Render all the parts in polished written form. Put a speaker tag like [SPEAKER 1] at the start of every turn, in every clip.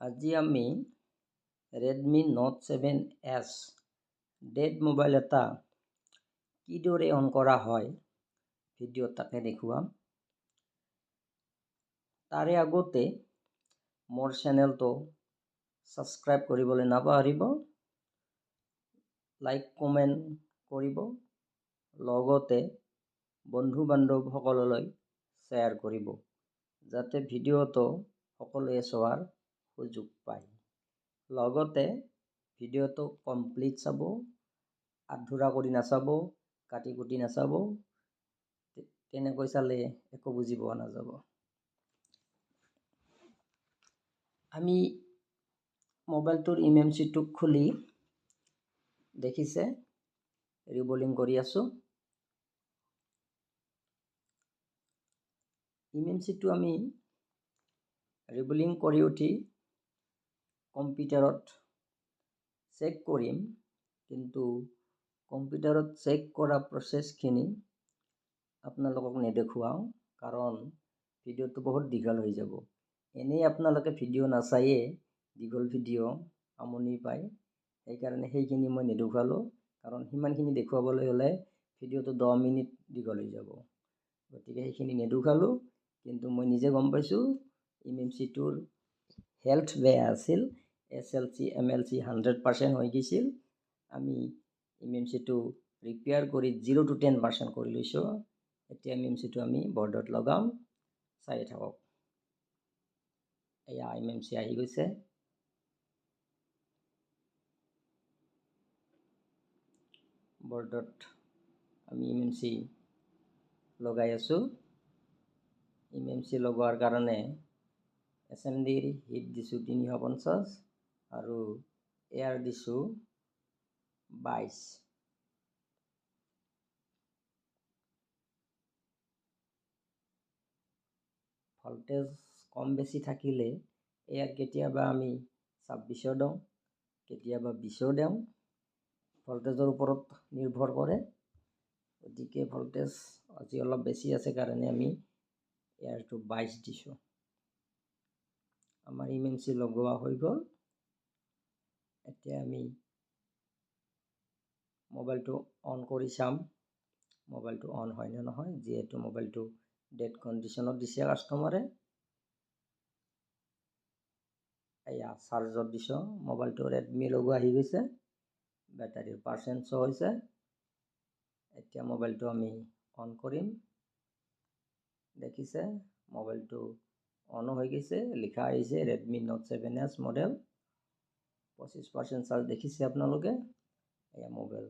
[SPEAKER 1] আজি আমি Redmi Note 7S dead mobile এটা কিদৰে অন কৰা হয় ভিডিঅ'ত তাকে দেখুৱাম। তাৰে আগতে মোৰ চেনেলটো সাবস্ক্ৰাইব কৰিবলৈ নাপাহৰিব, লাইক কমেণ্ট কৰিব, লগতে বন্ধু বান্ধৱসকললৈ শ্বেয়াৰ কৰিব, যাতে ভিডিঅ'টো সকলোৱে চোৱাৰ সুযোগ পায়। লগতে ভিডিঅ'টো কমপ্লিট চাব, আধৰুৱা কৰি নাচাব, কাটি কুটি নাচাব, তেনেকৈ চালে একো বুজি পোৱা নাযাব। আমি মোবাইলটোৰ ইমেমচিটো খুলি দেখিছে ৰিবলিং কৰি আছো। ইমেমচিটো আমি ৰিবলিং কৰি উঠি কম্পিউটাৰত চেক কৰিম, কিন্তু কম্পিউটাৰত চেক কৰা প্ৰচেছখিনি আপোনালোকক নেদেখুৱাওঁ, কাৰণ ভিডিঅ'টো বহুত দীঘল হৈ যাব। এনেই আপোনালোকে ভিডিঅ' নাচায়ে, দীঘল ভিডিঅ' আমনি পায়, সেইকাৰণে সেইখিনি মই নেদেখুৱালোঁ, কাৰণ সিমানখিনি দেখুৱাবলৈ হ'লে ভিডিঅ'টো 10 মিনিট দীঘল হৈ যাব। গতিকে সেইখিনি নেদেখুৱালোঁ, কিন্তু মই নিজে গম পাইছোঁ ইমেমচিটোৰ হেল্থ বেয়া আছিল। SLC MLC 100% হৈ গৈছিল। আমি ইমেমচিটো ৰিপেয়াৰ কৰি 0 to 10% কৰি লৈছোঁ। এতিয়া ইমেমচিটো আমি বৰ্ডত লগাম, চাই থাকক। এয়া ইমেমচি আহি গৈছে। বৰ্ডত আমি ইমেমচি লগাই আছোঁ। ইমেমচি লগোৱাৰ কাৰণে SMDৰ হিট দিছোঁ 350 আৰু এয়াৰ দিছোঁ 22। ভল্টেজ কম বেছি থাকিলে এয়াৰ কেতিয়াবা আমি 26 দিওঁ, কেতিয়াবা 20 দিওঁ, ভল্টেজৰ ওপৰত নিৰ্ভৰ কৰে। গতিকে ভল্টেজ আজি অলপ বেছি আছে কাৰণে আমি এয়াৰটো 22 দিছোঁ। আমাৰ ইমেমচি লগোৱা হৈ গ'ল। এতিয়া আমি মোবাইলটো অন কৰি চাম, মোবাইলটো অন হয় নে নহয়, যিহেতু মোবাইলটো ডেড কণ্ডিশ্যনত দিছে কাষ্টমাৰে। এয়া চাৰ্জত দিছোঁ, মোবাইলটো ৰেডমি লগোৱা আহি গৈছে, বেটাৰীৰ পাৰ্চেণ্ট শ্ব' হৈছে। এতিয়া মোবাইলটো আমি অন কৰিম। দেখিছে মোবাইলটো অনো হৈ গৈছে, লিখা আহিছে Redmi Note 7S model, 25% charge দেখিছে আপোনালোকে। এয়া মোবাইল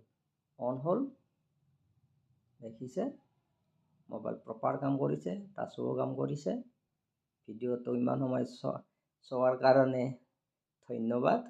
[SPEAKER 1] অন হ'ল, দেখিছে মোবাইল প্ৰপাৰ কাম কৰিছে, টাচো কাম কৰিছে। ভিডিঅ'টো ইমান সময় চোৱাৰ কাৰণে ধন্যবাদ।